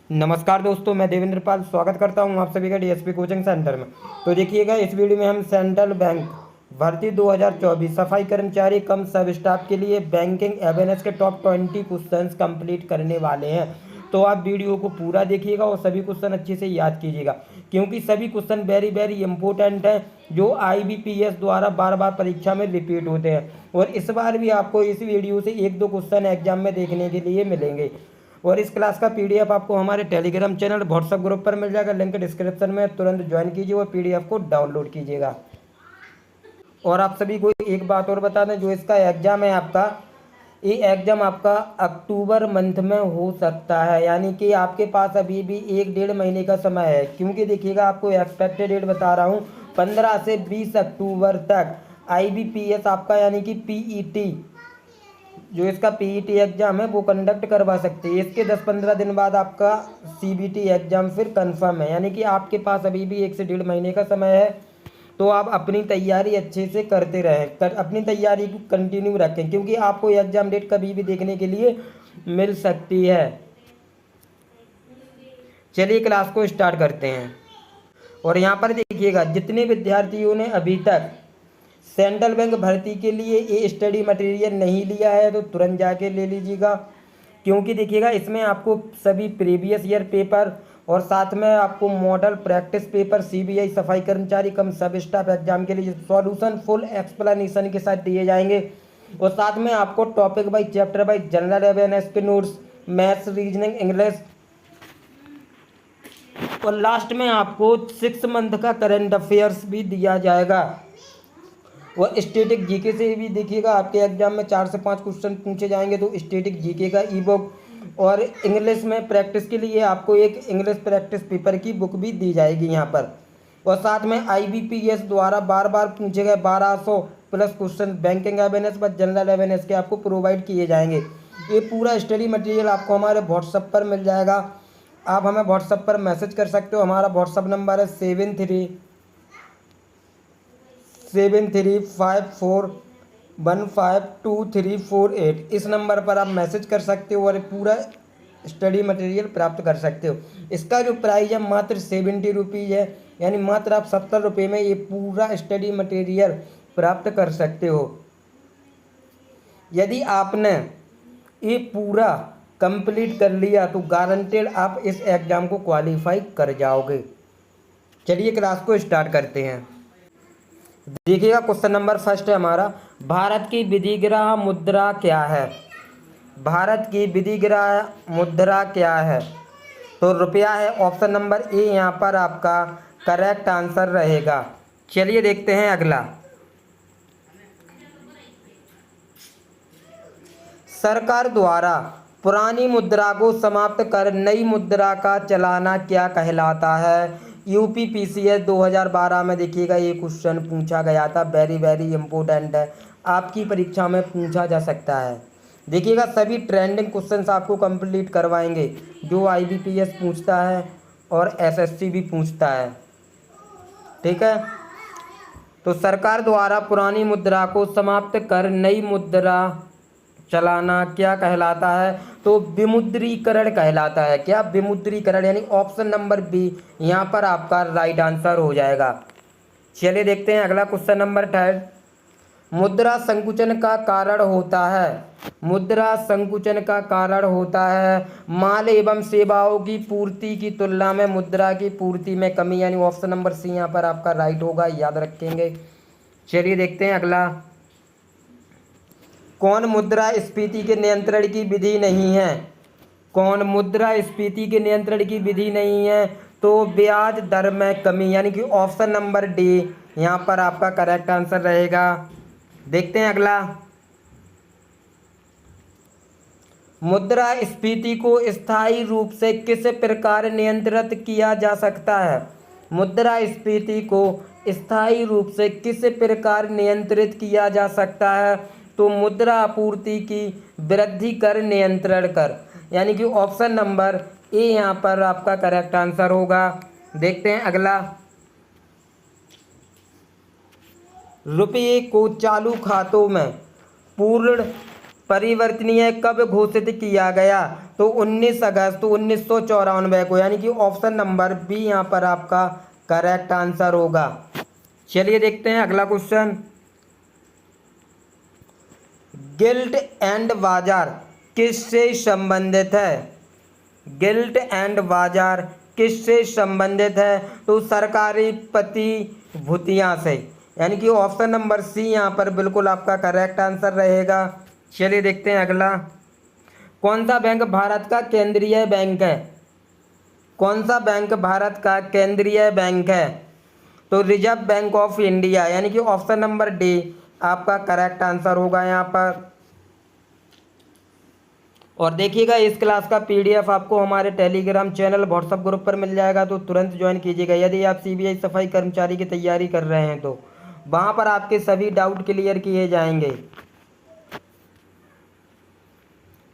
नमस्कार दोस्तों, मैं देवेंद्र पाल स्वागत करता हूं आप सभी का डीएसपी कोचिंग सेंटर में। तो देखिएगा, इस वीडियो में हम सेंट्रल बैंक भर्ती 2024 सफाई कर्मचारी कम सब स्टाफ के लिए बैंकिंग अवेयरनेस के टॉप 20 क्वेश्चंस कंप्लीट करने वाले हैं। तो आप वीडियो को पूरा देखिएगा और सभी क्वेश्चन अच्छे से याद कीजिएगा, क्योंकि सभी क्वेश्चन वेरी वेरी इंपॉर्टेंट हैं, जो आईबीपीएस द्वारा बार बार परीक्षा में रिपीट होते हैं। और इस बार भी आपको इस वीडियो से एक दो क्वेश्चन एग्जाम में देखने के लिए मिलेंगे। और इस क्लास का पीडीएफ आपको हमारे टेलीग्राम चैनल व्हाट्सएप ग्रुप पर मिल जाएगा, लिंक डिस्क्रिप्शन में, तुरंत ज्वाइन कीजिए और पीडीएफ को डाउनलोड कीजिएगा। और आप सभी को एक बात और बता दें, जो इसका एग्ज़ाम है आपका, ये एग्ज़ाम आपका अक्टूबर मंथ में हो सकता है, यानी कि आपके पास अभी भी 1-1.5 महीने का समय है। क्योंकि देखिएगा, आपको एक्सपेक्टेड डेट बता रहा हूँ, 15 से 20 अक्टूबर तक आईबीपीएस आपका यानी कि पीईटी, जो इसका पीईटी एग्ज़ाम है वो कंडक्ट करवा सकते हैं। इसके 10-15 दिन बाद आपका सीबीटी एग्ज़ाम फिर कंफर्म है, यानी कि आपके पास अभी भी 1 से 1.5 महीने का समय है। तो आप अपनी तैयारी अच्छे से करते रहें, अपनी तैयारी को कंटिन्यू रखें, क्योंकि आपको एग्ज़ाम डेट कभी भी देखने के लिए मिल सकती है। चलिए क्लास को स्टार्ट करते हैं। और यहाँ पर देखिएगा, जितने विद्यार्थियों ने अभी तक सेंट्रल बैंक भर्ती के लिए ये स्टडी मटेरियल नहीं लिया है तो तुरंत जाके ले लीजिएगा, क्योंकि देखिएगा, इसमें आपको सभी प्रीवियस ईयर पेपर और साथ में आपको मॉडल प्रैक्टिस पेपर सीबीआई सफाई कर्मचारी कम सब स्टाफ एग्जाम के लिए सॉल्यूशन फुल एक्सप्लेनेशन के साथ दिए जाएंगे। और साथ में आपको topic wise chapter wise general awareness के नोट्स, मैथ्स, रीजनिंग, इंग्लिश, और लास्ट में आपको 6 मंथ का करंट अफेयर्स भी दिया जाएगा। और स्टैटिक जीके से भी देखिएगा, आपके एग्जाम में 4 से 5 क्वेश्चन पूछे जाएंगे, तो स्टैटिक जीके का ई बुक, और इंग्लिश में प्रैक्टिस के लिए आपको एक इंग्लिश प्रैक्टिस पेपर की बुक भी दी जाएगी यहाँ पर। और साथ में आईबीपीएस द्वारा बार बार पूछे गए 1200 प्लस क्वेश्चन बैंकिंग अवेयरनेस व जनरल अवेयरनेस के आपको प्रोवाइड किए जाएंगे। ये पूरा स्टडी मटेरियल आपको हमारे व्हाट्सएप पर मिल जाएगा। आप हमें व्हाट्सएप पर मैसेज कर सकते हो। हमारा व्हाट्सएप नंबर है 7375415238। इस नंबर पर आप मैसेज कर सकते हो और पूरा स्टडी मटेरियल प्राप्त कर सकते हो। इसका जो प्राइस है मात्र 70 रुपीज़ है, यानी मात्र आप 70 रुपये में ये पूरा स्टडी मटेरियल प्राप्त कर सकते हो। यदि आपने ये पूरा कंप्लीट कर लिया तो गारंटेड आप इस एग्ज़ाम को क्वालिफाई कर जाओगे। चलिए क्लास को स्टार्ट करते हैं। देखिएगा, क्वेश्चन नंबर फर्स्ट है हमारा, भारत की विधिग्रह मुद्रा क्या है? भारत की विधिग्रह मुद्रा क्या है? तो रुपया है। ऑप्शन नंबर ए यहाँ पर आपका करेक्ट आंसर रहेगा। चलिए देखते हैं अगला। सरकार द्वारा पुरानी मुद्रा को समाप्त कर नई मुद्रा का चलाना क्या कहलाता है? यूपीपीसीएस 2012 में देखिएगा ये क्वेश्चन पूछा गया था, वेरी वेरी इंपॉर्टेंट है, आपकी परीक्षा में पूछा जा सकता है। देखिएगा, सभी ट्रेंडिंग क्वेश्चंस आपको कंप्लीट करवाएंगे, जो आईबीपीएस पूछता है और एसएससी भी पूछता है। ठीक है, तो सरकार द्वारा पुरानी मुद्रा को समाप्त कर नई मुद्रा चलाना क्या कहलाता है? तो विमुद्रीकरण कहलाता है। क्या? विमुद्रीकरण, यानी ऑप्शन नंबर बी यहाँ पर आपका राइट आंसर हो जाएगा। चलिए देखते हैं अगला क्वेश्चन नंबर 3। मुद्रा संकुचन का कारण होता है। मुद्रा संकुचन का कारण होता है माल एवं सेवाओं की पूर्ति की तुलना में मुद्रा की पूर्ति में कमी, यानी ऑप्शन नंबर सी यहाँ पर आपका राइट होगा, याद रखेंगे। चलिए देखते हैं अगला। कौन मुद्रास्फीति के नियंत्रण की विधि नहीं है? कौन मुद्रास्फीति के नियंत्रण की विधि नहीं है? तो ब्याज दर में कमी, यानी कि ऑप्शन नंबर डी यहाँ पर आपका करेक्ट आंसर रहेगा। देखते हैं अगला। मुद्रास्फीति को स्थायी रूप से किस प्रकार नियंत्रित किया जा सकता है? मुद्रास्फीति को स्थायी रूप से किस प्रकार नियंत्रित किया जा सकता है? तो मुद्रा आपूर्ति की वृद्धि कर नियंत्रण कर, यानी कि ऑप्शन नंबर ए यहाँ पर आपका करेक्ट आंसर होगा। देखते हैं अगला। रुपये को चालू खातों में पूर्ण परिवर्तनीय कब घोषित किया गया? तो 19 अगस्त 1994 को, यानी कि ऑप्शन नंबर बी यहाँ पर आपका करेक्ट आंसर होगा। चलिए देखते हैं अगला क्वेश्चन। गिल्ट एंड बाजार किससे संबंधित है? गिल्ट एंड बाजार किससे संबंधित है? तो सरकारी प्रतिभूतियां से, यानी कि ऑप्शन नंबर सी यहाँ पर बिल्कुल आपका करेक्ट आंसर रहेगा। चलिए देखते हैं अगला। कौन सा बैंक भारत का केंद्रीय बैंक है? कौन सा बैंक भारत का केंद्रीय बैंक है? तो रिजर्व बैंक ऑफ इंडिया, यानी कि ऑप्शन नंबर डी आपका करेक्ट आंसर होगा यहाँ पर। और देखिएगा इस क्लास का पीडीएफ आपको हमारे टेलीग्राम चैनल व्हाट्सएप ग्रुप पर मिल जाएगा, तो तुरंत ज्वाइन कीजिएगा। यदि आप सीबीआई सफाई कर्मचारी की तैयारी कर रहे हैं तो वहाँ पर आपके सभी डाउट क्लियर किए जाएंगे।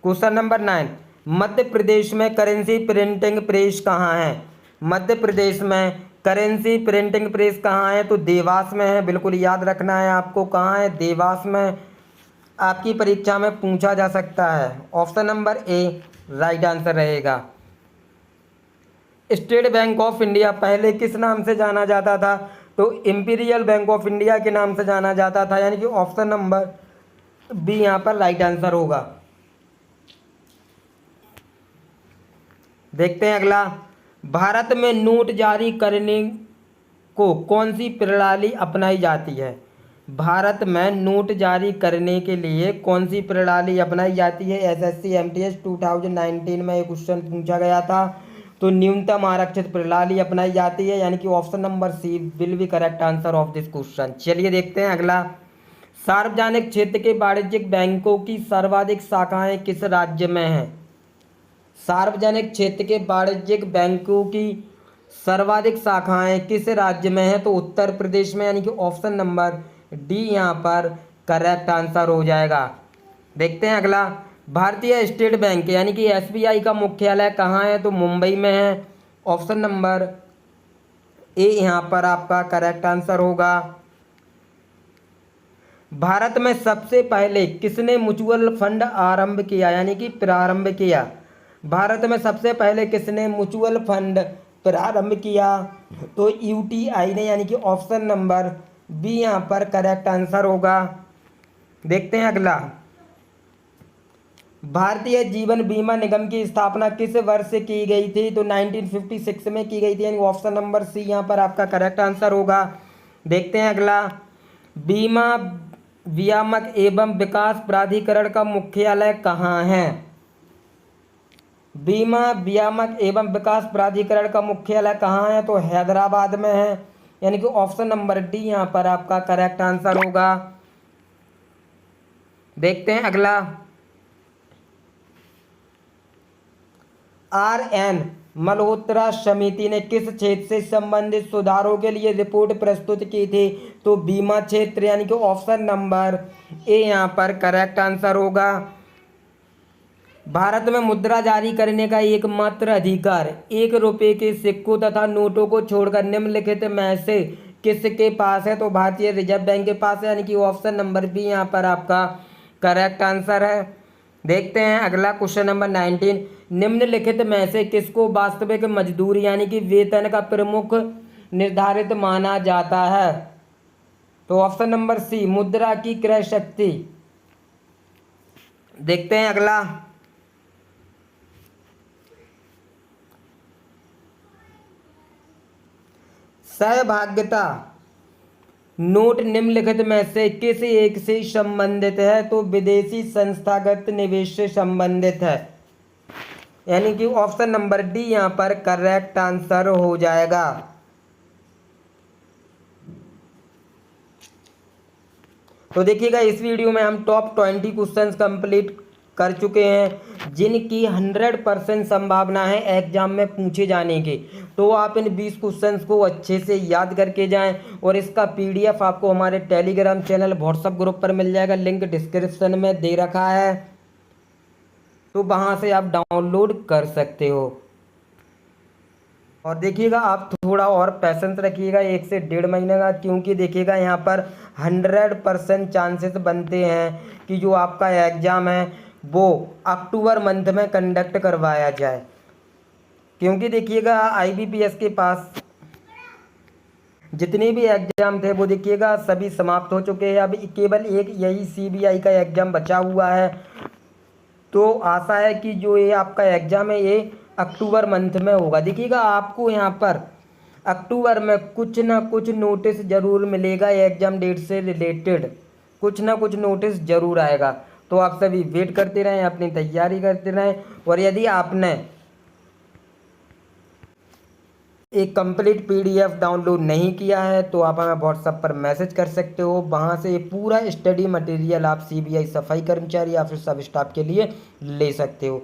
क्वेश्चन नंबर 9, मध्य प्रदेश में करेंसी प्रिंटिंग प्रेस कहाँ है? मध्य प्रदेश में करेंसी प्रिंटिंग प्रेस कहाँ है? तो देवास में है, बिल्कुल याद रखना है आपको। कहाँ है? देवास में। आपकी परीक्षा में पूछा जा सकता है। Option number A right answer रहेगा। स्टेट बैंक ऑफ इंडिया पहले किस नाम से जाना जाता था? तो इंपीरियल बैंक ऑफ इंडिया के नाम से जाना जाता था, यानी कि ऑप्शन नंबर बी यहाँ पर राइट आंसर होगा। देखते हैं अगला। भारत में नोट जारी करने को कौन सी प्रणाली अपनाई जाती है? भारत में नोट जारी करने के लिए कौन सी प्रणाली अपनाई जाती है? एसएससी एमटीएस 2019 में एक क्वेश्चन पूछा गया था। तो न्यूनतम आरक्षित प्रणाली अपनाई जाती है, यानी कि option number C will be correct answer of this question. चलिए देखते हैं अगला। सार्वजनिक क्षेत्र के वाणिज्यिक बैंकों की सर्वाधिक शाखाएं किस राज्य में हैं? सार्वजनिक क्षेत्र के वाणिज्यिक बैंकों की सर्वाधिक शाखाएं किस राज्य में है? तो उत्तर प्रदेश में, यानी कि ऑप्शन नंबर डी यहाँ पर करेक्ट आंसर हो जाएगा। देखते हैं अगला। भारतीय स्टेट बैंक यानी कि एसबीआई का मुख्यालय कहाँ है? तो मुंबई में है। ऑप्शन नंबर ए यहाँ पर आपका करेक्ट आंसर होगा। भारत में सबसे पहले किसने म्यूचुअल फंड आरंभ किया, यानी कि प्रारंभ किया? भारत में सबसे पहले किसने म्यूचुअल फंड प्रारंभ किया? तो यूटीआई ने, यानी कि ऑप्शन नंबर बी यहाँ पर करेक्ट आंसर होगा। देखते हैं अगला। भारतीय जीवन बीमा निगम की स्थापना किस वर्ष से की गई थी? तो 1956 में की गई थी, यानी ऑप्शन नंबर सी यहाँ पर आपका करेक्ट आंसर होगा। देखते हैं अगला। बीमा विनियामक एवं विकास प्राधिकरण का मुख्यालय कहाँ है? बीमा विनियामक एवं विकास प्राधिकरण का मुख्यालय कहाँ है? तो हैदराबाद में है, यानी कि ऑप्शन नंबर डी यहाँ पर आपका करेक्ट आंसर होगा। देखते हैं अगला। आरएन मल्होत्रा समिति ने किस क्षेत्र से संबंधित सुधारों के लिए रिपोर्ट प्रस्तुत की थी? तो बीमा क्षेत्र, यानी कि ऑप्शन नंबर ए यहाँ पर करेक्ट आंसर होगा। भारत में मुद्रा जारी करने का एकमात्र अधिकार 1 रुपये के सिक्कों तथा नोटों को छोड़कर निम्नलिखित में से किसके पास है? तो भारतीय रिजर्व बैंक के पास है, यानी कि ऑप्शन नंबर बी यहाँ पर आपका करेक्ट आंसर है। देखते हैं अगला। क्वेश्चन नंबर 19, निम्नलिखित में से किसको वास्तविक मजदूरी यानी कि वेतन का प्रमुख निर्धारित माना जाता है? तो ऑप्शन नंबर सी मुद्रा की क्रय शक्ति। देखते हैं अगला। सहभागिता नोट निम्नलिखित में से किस एक से संबंधित है? तो विदेशी संस्थागत निवेश से संबंधित है, यानी कि ऑप्शन नंबर डी यहाँ पर करेक्ट आंसर हो जाएगा। तो देखिएगा इस वीडियो में हम टॉप 20 क्वेश्चंस कंप्लीट कर चुके हैं जिनकी 100% संभावना है एग्जाम में पूछे जाने की। तो आप इन 20 क्वेश्चंस को अच्छे से याद करके जाएं और इसका पीडीएफ आपको हमारे टेलीग्राम चैनल व्हाट्सएप ग्रुप पर मिल जाएगा, लिंक डिस्क्रिप्शन में दे रखा है, तो वहां से आप डाउनलोड कर सकते हो। और देखिएगा आप थोड़ा और पैसेंस रखिएगा 1 से 1.5 महीने का, क्योंकि देखिएगा यहाँ पर 100% चांसेस बनते हैं कि जो आपका एग्ज़ाम है वो अक्टूबर मंथ में कंडक्ट करवाया जाए। क्योंकि देखिएगा आईबीपीएस के पास जितने भी एग्ज़ाम थे वो देखिएगा सभी समाप्त हो चुके हैं। अभी केवल एक यही सीबीआई का एग्ज़ाम बचा हुआ है। तो आशा है कि जो ये आपका एग्ज़ाम है ये अक्टूबर मंथ में होगा। देखिएगा आपको यहाँ पर अक्टूबर में कुछ ना कुछ नोटिस ज़रूर मिलेगा, एग्ज़ाम डेट से रिलेटेड कुछ ना कुछ नोटिस ज़रूर आएगा। तो आप सभी वेट करते रहें, अपनी तैयारी करते रहें। और यदि आपने एक कंप्लीट पीडीएफ डाउनलोड नहीं किया है तो आप हमें व्हाट्सएप पर मैसेज कर सकते हो, वहाँ से पूरा स्टडी मटेरियल आप सीबीआई सफाई कर्मचारी या फिर सब स्टाफ के लिए ले सकते हो।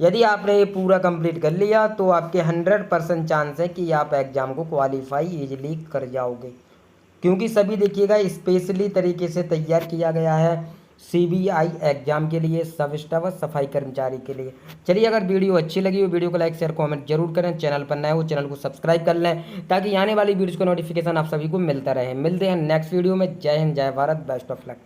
यदि आपने ये पूरा कंप्लीट कर लिया तो आपके 100% चांस है कि आप एग्ज़ाम को क्वालिफाई इजीली कर जाओगे, क्योंकि सभी देखिएगा स्पेशली तरीके से तैयार किया गया है सीबीआई एग्जाम के लिए, सब स्टाफ व सफाई कर्मचारी के लिए। चलिए, अगर वीडियो अच्छी लगी हो वीडियो को लाइक शेयर कमेंट जरूर करें, चैनल पर नए हो चैनल को सब्सक्राइब कर लें ताकि आने वाली वीडियोज़ का नोटिफिकेशन आप सभी को मिलता रहे। मिलते हैं नेक्स्ट वीडियो में। जय हिंद, जय भारत, बेस्ट ऑफ लक।